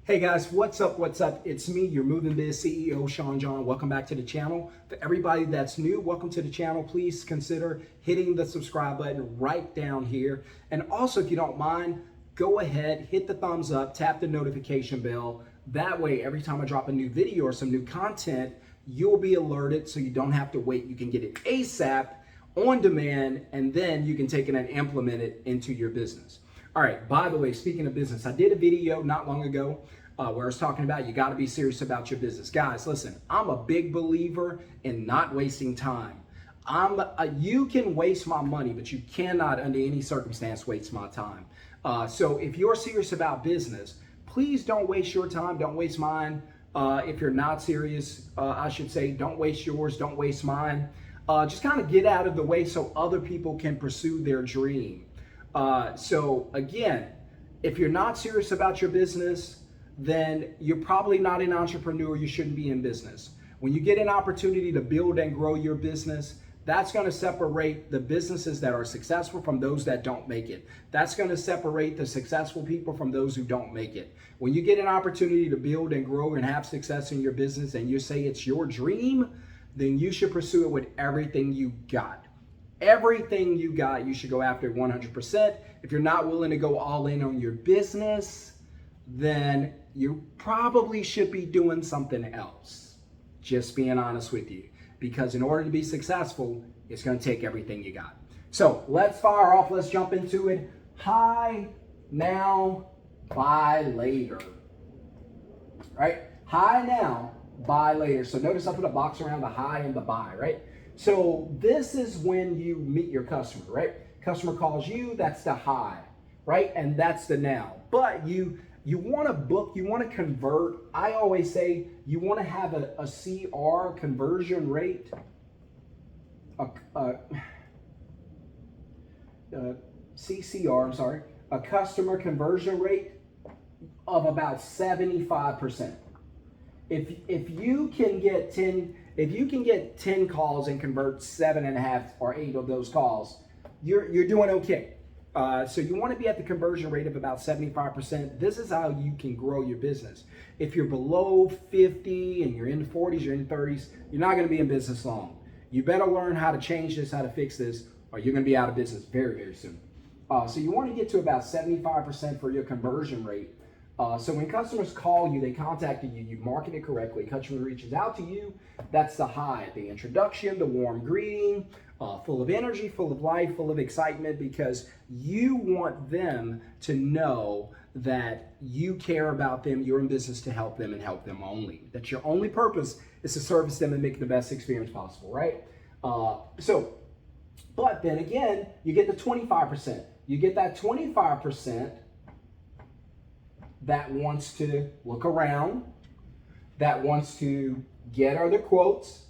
Hey guys, what's up? What's up? It's me, your Moving Biz CEO, Sean John. Welcome back to the channel. For everybody that's new, welcome to the channel. Please consider hitting the subscribe button right down here. And also, if you don't mind, go ahead, hit the thumbs up, tap the notification bell. That way, every time I drop a new video or some new content, you'll be alerted so you don't have to wait. You can get it ASAP, on demand, and then you can take it and implement it into your business. All right, by the way, speaking of business, I did a video not long ago where I was talking about you got to be serious about your business. Guys, listen, I'm a big believer in not wasting time. You can waste my money, but you cannot under any circumstance waste my time. So if you're serious about business, please don't waste your time, don't waste mine. If you're not serious, I should say, don't waste yours, don't waste mine. Just kind of get out of the way so other people can pursue their dream. So again, if you're not serious about your business, then you're probably not an entrepreneur. You shouldn't be in business. When you get an opportunity to build and grow your business, that's going to separate the businesses that are successful from those that don't make it. That's going to separate the successful people from those who don't make it. When you get an opportunity to build and grow and have success in your business and you say it's your dream, then you should pursue it with everything you got. Everything you got, you should go after it 100%. If you're not willing to go all in on your business, then you probably should be doing something else. Just being honest with you. Because in order to be successful, it's going to take everything you got. So let's fire off. Let's jump into it. High now, buy later. Right? High now, buy later. So notice I put a box around the high and the buy, right? So this is when you meet your customer, right? Customer calls you, that's the high, right? And that's the now. But you want to book, you want to convert. I always say you want to have a CR, conversion rate, CCR, I'm sorry, a customer conversion rate of about 75%. If you can get 10 calls and convert 7.5 or 8 of those calls, you're doing okay. So you want to be at the conversion rate of about 75%. This is how you can grow your business. If you're below 50 and you're in the 40s, you're in the 30s, you're not going to be in business long. You better learn how to change this, how to fix this, or you're going to be out of business very, very soon. So you want to get to about 75% for your conversion rate. So when customers call you, they contacted you, you market it correctly, customer reaches out to you, that's the high, the introduction, the warm greeting, full of energy, full of life, full of excitement, because you want them to know that you care about them, you're in business to help them and help them only. That your only purpose is to service them and make the best experience possible, right? But then again, you get the 25%. You get that 25% that wants to look around, that wants to get other quotes.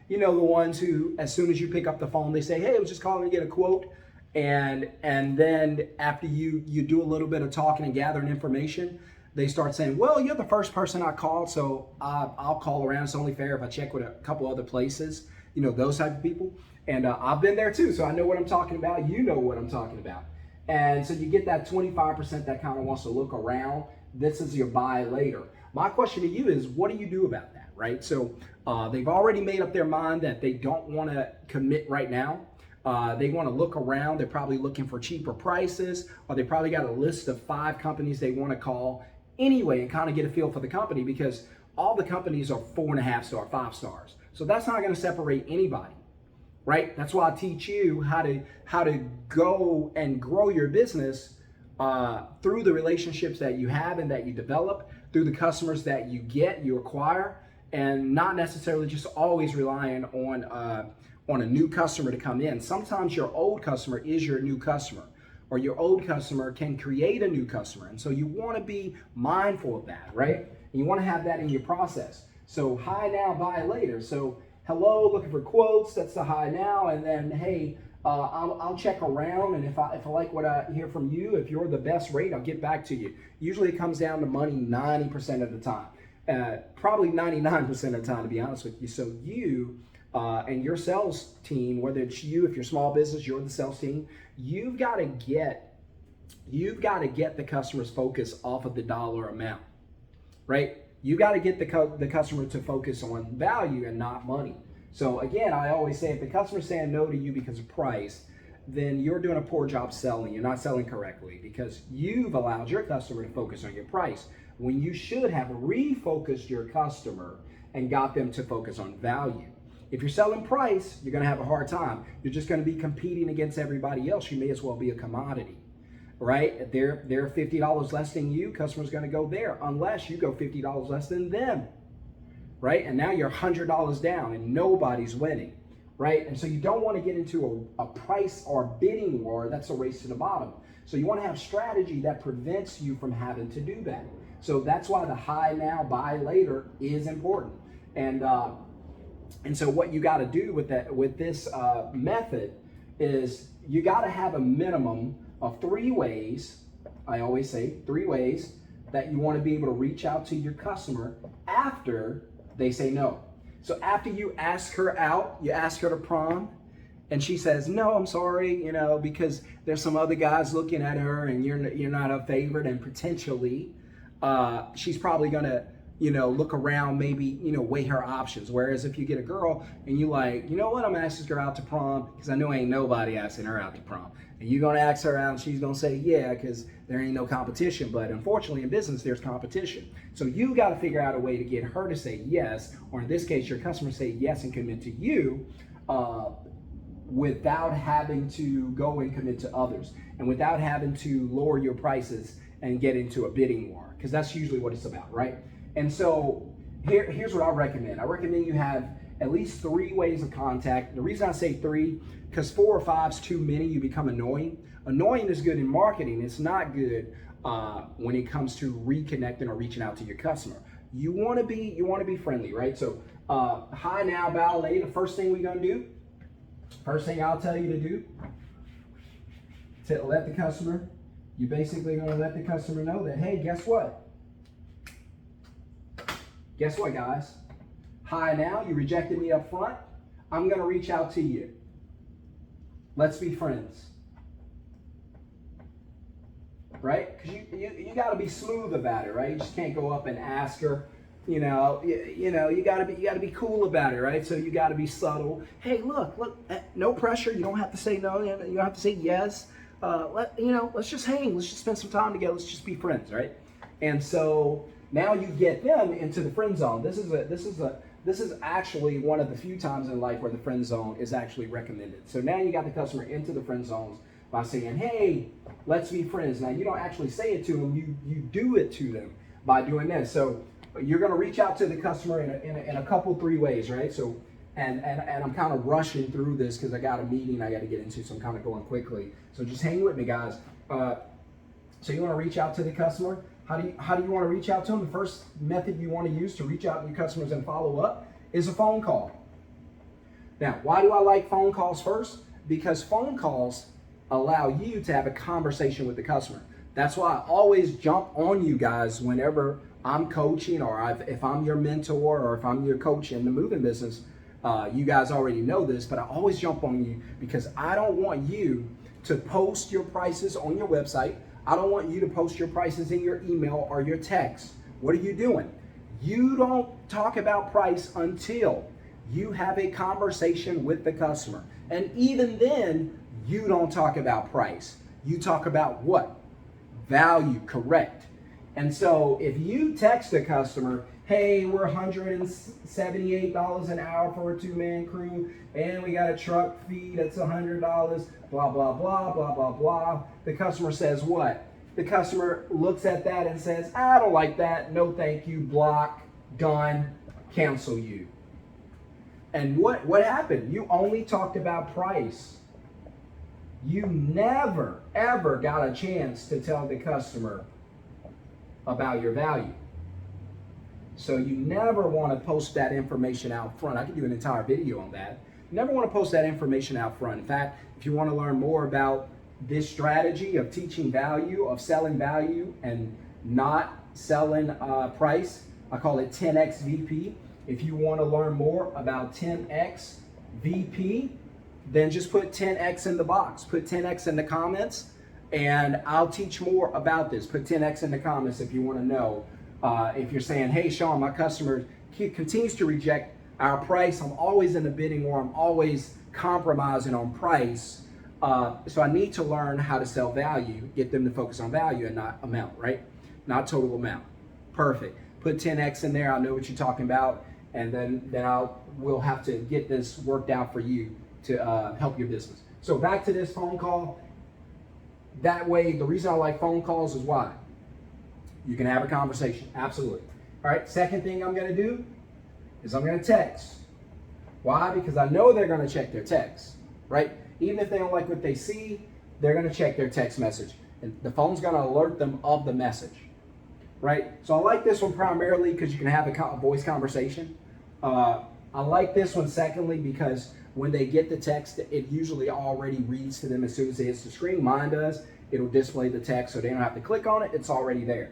You know, the ones who, as soon as you pick up the phone, they say, hey, I was just calling to get a quote. And then after you do a little bit of talking and gathering information, they start saying, well, you're the first person I called, so I'll call around. It's only fair if I check with a couple other places, you know, those type of people. And I've been there too, so I know what I'm talking about. You know what I'm talking about. And so you get that 25% that kind of wants to look around. This is your buy later. My question to you is, what do you do about that, right? So they've already made up their mind that they don't want to commit right now. They want to look around. They're probably looking for cheaper prices, or they probably got a list of 5 companies they want to call anyway and kind of get a feel for the company, because all the companies are 4.5 star, 5 stars. So that's not going to separate anybody. Right? That's why I teach you how to go and grow your business through the relationships that you have and that you develop, through the customers that you get, you acquire, and not necessarily just always relying on a new customer to come in. Sometimes your old customer is your new customer, or your old customer can create a new customer. And so you want to be mindful of that, right? And you want to have that in your process. So high now, buy later. So hello, looking for quotes, that's the high now, and then hey, I'll check around, and if I like what I hear from you, if you're the best rate, I'll get back to you. Usually it comes down to money 90% of the time, probably 99% of the time, to be honest with you. So you and your sales team, whether it's you, if you're small business, you're the sales team, you've got to get the customer's focus off of the dollar amount. right? You got to get the customer to focus on value and not money. So again, I always say if the customer's saying no to you because of price, then you're doing a poor job selling. You're not selling correctly because you've allowed your customer to focus on your price when you should have refocused your customer and got them to focus on value. If you're selling price, you're going to have a hard time. You're just going to be competing against everybody else. You may as well be a commodity, right? They're $50 less than you. Customer's going to go there unless you go $50 less than them, right? And now you're $100 down and nobody's winning, right? And so you don't want to get into a price or bidding war. That's a race to the bottom. So you want to have strategy that prevents you from having to do that. So that's why the high now, buy later is important. And so what you got to do with this method is you got to have a minimum of 3 ways. I always say 3 ways that you want to be able to reach out to your customer after they say no. So after you ask her out, you ask her to prom, and she says, no, I'm sorry, because there's some other guys looking at her and you're not a favorite, and potentially she's probably going to look around, maybe, weigh her options. Whereas if you get a girl and you like, you know what, I'm asking her out to prom because I know ain't nobody asking her out to prom. And you're going to ask her out and she's going to say, yeah, because there ain't no competition. But unfortunately in business, there's competition. So you got to figure out a way to get her to say yes, or in this case, your customer say yes and commit to you without having to go and commit to others and without having to lower your prices and get into a bidding war, because that's usually what it's about, right? And so here's what I recommend. I recommend you have at least 3 ways of contact. The reason I say 3, because 4 or 5 is too many, you become annoying. Annoying is good in marketing. It's not good when it comes to reconnecting or reaching out to your customer. You want to be friendly, right? So hi now, bow later. The first thing we're gonna do, first thing I'll tell you to do, to let the customer, you're basically gonna let the customer know that, hey, guess what? Guess what, guys? Hi now, you rejected me up front. I'm gonna reach out to you. Let's be friends. Right? Because you gotta be smooth about it, right? You just can't go up and ask her, you gotta be cool about it, right? So you gotta be subtle. Hey, look, no pressure. You don't have to say no, you don't have to say yes. Let's just hang, let's just spend some time together, let's just be friends, right? And so now you get them into the friend zone. This is actually one of the few times in life where the friend zone is actually recommended. So now you got the customer into the friend zones by saying, hey, let's be friends. Now you don't actually say it to them, you do it to them by doing this. So you're gonna reach out to the customer in a couple, 3 ways, right? So, and I'm kind of rushing through this because I got a meeting I got to get into, so I'm kind of going quickly. So just hang with me, guys. So you wanna reach out to the customer. How do you want to reach out to them? The first method you want to use to reach out to your customers and follow up is a phone call. Now, why do I like phone calls first? Because phone calls allow you to have a conversation with the customer. That's why I always jump on you guys whenever I'm coaching, or if I'm your mentor, or if I'm your coach in the moving business. You guys already know this, but I always jump on you because I don't want you to post your prices on your website. I don't want you to post your prices in your email or your text. What are you doing? You don't talk about price until you have a conversation with the customer. And even then, you don't talk about price. You talk about what? Value, correct. And so if you text a customer, hey, we're $178 an hour for a 2-man crew, and we got a truck fee that's $100, blah, blah, blah, blah, blah, blah. The customer says what? The customer looks at that and says, I don't like that, no thank you, block, done, cancel you. And what happened? You only talked about price. You never, ever got a chance to tell the customer about your value. So you never want to post that information out front. I could do an entire video on that. You never want to post that information out front. In fact, if you want to learn more about this strategy of teaching value, of selling value and not selling price, I call it 10X VP. If you want to learn more about 10X VP, then just put 10X in the box. Put 10X in the comments, and I'll teach more about this. Put 10X in the comments if you want to know If you're saying, hey, Sean, my customer continues to reject our price, I'm always in the bidding war, I'm always compromising on price. So I need to learn how to sell value, get them to focus on value and not amount, right? Not total amount. Perfect. Put 10X in there. I know what you're talking about. And then we'll have to get this worked out for you to help your business. So back to this phone call. That way, the reason I like phone calls is why? You can have a conversation. Absolutely. All right. Second thing I'm going to do is I'm going to text. Why? Because I know they're going to check their text, right? Even if they don't like what they see, they're going to check their text message. And the phone's going to alert them of the message, right? So I like this one primarily because you can have a voice conversation. I like this one secondly because when they get the text, it usually already reads to them as soon as it hits the screen. Mine does. It'll display the text so they don't have to click on it. It's already there.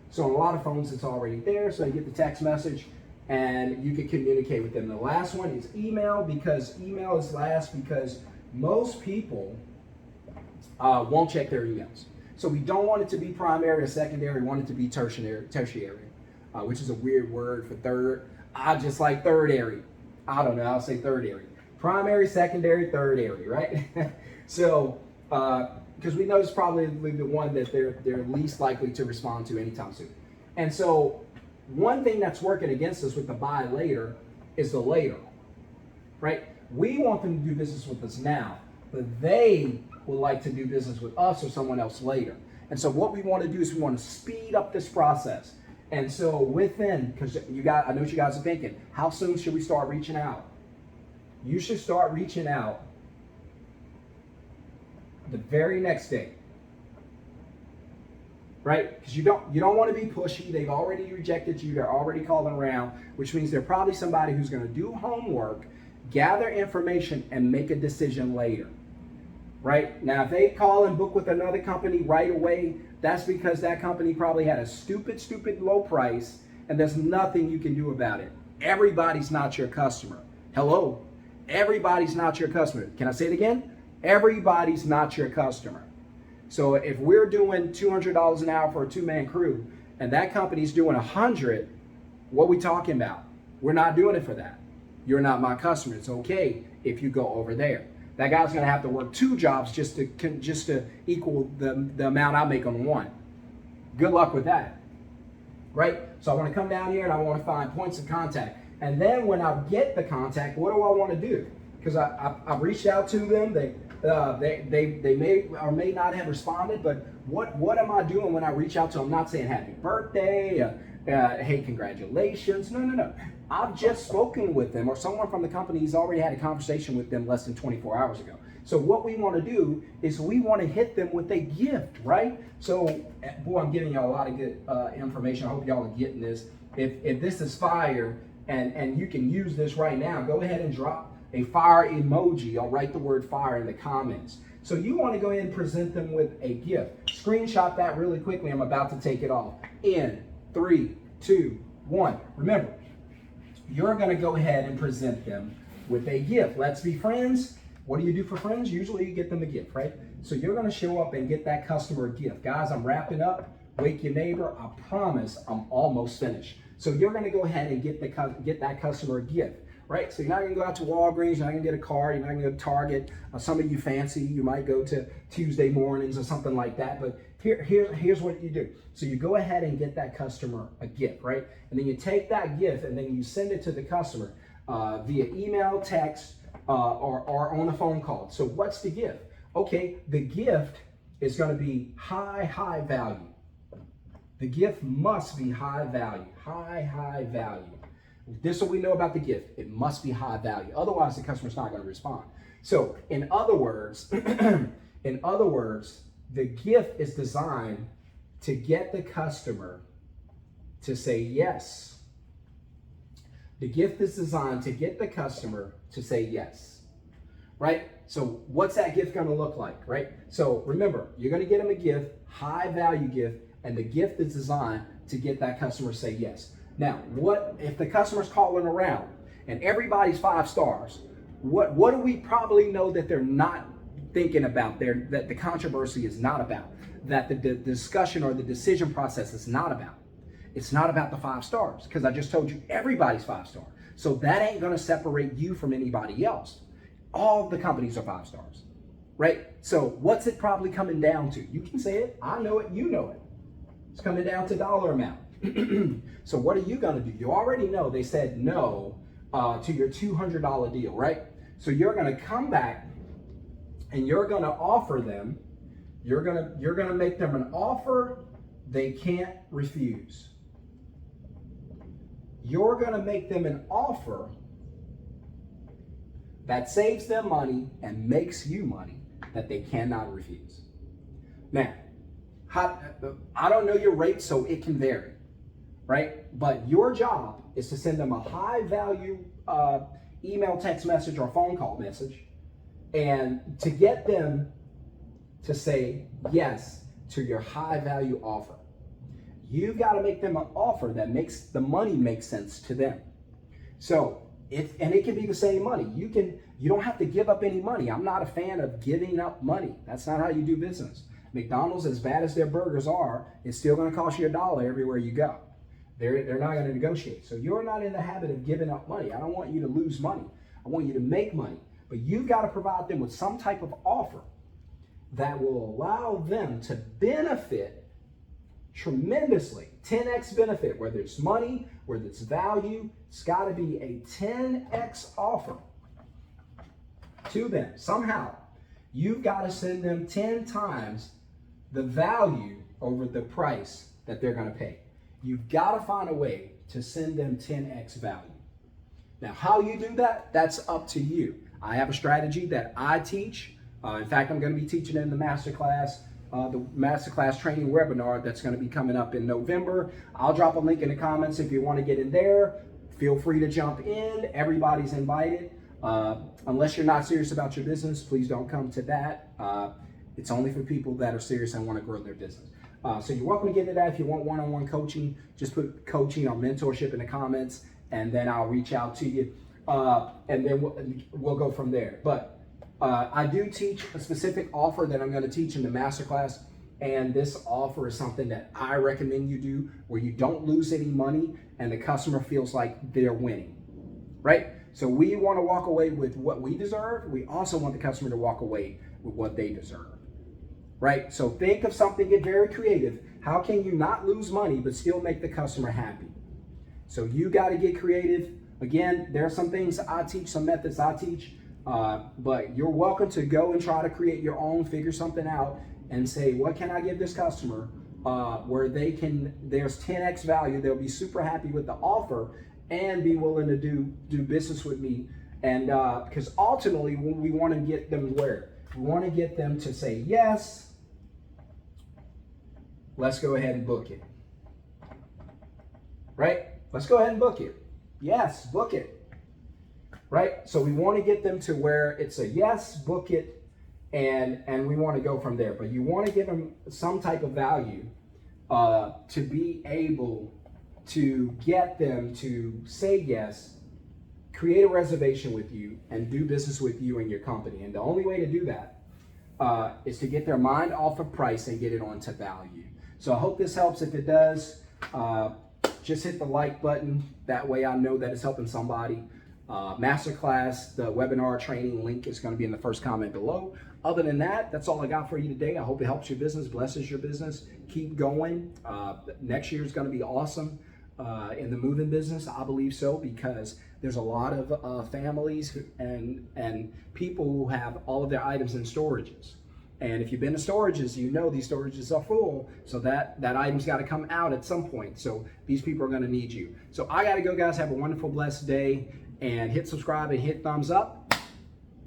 So on a lot of phones, it's already there. So you get the text message and you can communicate with them. The last one is email, because email is last because most people won't check their emails. So we don't want it to be primary or secondary. We want it to be tertiary, which is a weird word for third. I just like thirdary. I don't know. I'll say thirdary. Primary, secondary, thirdary, right? So, because we know it's probably the one that they're least likely to respond to anytime soon. And so, one thing that's working against us with the buy later is the later, right? We want them to do business with us now, but they would like to do business with us or someone else later. And so what we want to do is we want to speed up this process. And so because I know what you guys are thinking, how soon should we start reaching out? You should start reaching out the very next day, right? Because you don't want to be pushy. They've already rejected you. They're already calling around, which means they're probably somebody who's going to do homework, gather information, and make a decision later. Right? Now, if they call and book with another company right away, that's because that company probably had a stupid low price, and there's nothing you can do about it. Everybody's not your customer. Hello? Everybody's not your customer. Can I say it again? Everybody's not your customer. So if we're doing $200 an hour for a two-man crew, and that company's doing $100, what are we talking about? We're not doing it for that. You're not my customer. It's okay if you go over there. That guy's going to have to work two jobs just to equal the amount I make on one. Good luck with that, right? So I want to come down here and I want to find points of contact. And then when I get the contact, what do I want to do? Because I've reached out to them. They may or may not have responded, but what am I doing when I reach out to them? I'm not saying happy birthday, hey, congratulations. No. I've just spoken with them, or someone from the company's already had a conversation with them less than 24 hours ago. So what we want to do is we want to hit them with a gift, right? So, boy, I'm giving y'all a lot of good information. I hope y'all are getting this. If this is fire and you can use this right now, go ahead and drop a fire emoji or write the word fire in the comments. So you want to go ahead and present them with a gift. Screenshot that really quickly. I'm about to take it off. In 3, 2, 1. Remember, you're going to go ahead and present them with a gift. Let's be friends. What do you do for friends? Usually you get them a gift, right? So you're going to show up and get that customer a gift. Guys, I'm wrapping up. Wake your neighbor. I promise I'm almost finished. So you're going to go ahead and get that customer a gift, right? So you're not going to go out to Walgreens. You're not going to get a card. You're not going to go to Target. Some of you fancy. You might go to Tuesday mornings or something like that. But here's what you do. So you go ahead and get that customer a gift, right? And then you take that gift and then you send it to the customer via email, text, or on a phone call. So what's the gift? Okay, the gift is going to be high value. The gift must be high value, high value. This is what we know about the gift. It must be high value. Otherwise, the customer's not going to respond. So in other words, the gift is designed to get the customer to say yes. The gift is designed to get the customer to say yes, right? So what's that gift going to look like, right? So remember, you're going to get them a gift, high value gift, and the gift is designed to get that customer to say yes. Now, what if the customer's calling around and everybody's 5 stars? What do we probably know that they're not thinking about, that the controversy is not about, that the discussion or the decision process is not about? It's not about the 5 stars, because I just told you everybody's 5-star. So that ain't gonna separate you from anybody else. All the companies are 5 stars, right? So what's it probably coming down to? You can say it, I know it, you know it. It's coming down to dollar amount. So what are you gonna do? You already know they said no to your $200 deal, right? So you're gonna come back and you're gonna offer them, you're gonna make them an offer they can't refuse. You're gonna make them an offer that saves them money and makes you money that they cannot refuse. Now, I don't know your rate, so it can vary, right? But your job is to send them a high value email, text message, or phone call message, and to get them to say yes to your high value offer. You've got to make them an offer that makes the money make sense to them. So it can be the same money. You don't have to give up any money. I'm not a fan of giving up money. That's not how you do business. McDonald's, as bad as their burgers are, it's still going to cost you $1 everywhere you go. They're not going to negotiate. So you're not in the habit of giving up money. I don't want you to lose money. I want you to make money. But you've got to provide them with some type of offer that will allow them to benefit tremendously. 10x benefit, whether it's money, whether it's value. It's got to be a 10x offer to them. Somehow, you've got to send them 10 times the value over the price that they're going to pay. You've got to find a way to send them 10x value. Now, how you do that, that's up to you. I have a strategy that I teach. In fact, I'm going to be teaching it in the masterclass training webinar that's going to be coming up in November. I'll drop a link in the comments if you want to get in there. Feel free to jump in. Everybody's invited. Unless you're not serious about your business, please don't come to that. It's only for people that are serious and want to grow their business. So you're welcome to get into that. If you want one-on-one coaching, just put coaching or mentorship in the comments, and then I'll reach out to you, and then we'll go from there. But I do teach a specific offer that I'm going to teach in the masterclass, and this offer is something that I recommend you do where you don't lose any money and the customer feels like they're winning, right? So we want to walk away with what we deserve. We also want the customer to walk away with what they deserve, right? So think of something, get very creative. How can you not lose money but still make the customer happy? So you got to get creative. Again, there are some things I teach, some methods I teach, but you're welcome to go and try to create your own, figure something out and say, what can I give this customer where there's 10x value, they'll be super happy with the offer and be willing to do business with me. And because ultimately we want to get them where? We want to get them to say, yes, let's go ahead and book it. Right? Let's go ahead and book it. Yes, book it. Right? So we want to get them to where it's a yes, book it, and we want to go from there. But you want to give them some type of value to be able to get them to say yes, create a reservation with you, and do business with you and your company. And the only way to do that is to get their mind off of price and get it onto value. So I hope this helps. If it does, just hit the like button. That way I know that it's helping somebody. Masterclass, the webinar training link is going to be in the first comment below. Other than that, that's all I got for you today. I hope it helps your business, blesses your business. Keep going. Next year is going to be awesome in the moving business. I believe so, because there's a lot of families and people who have all of their items in storages. And if you've been to storages, you know these storages are full, so that item's got to come out at some point. So these people are going to need you. So I got to go, guys. Have a wonderful, blessed day, and hit subscribe and hit thumbs up.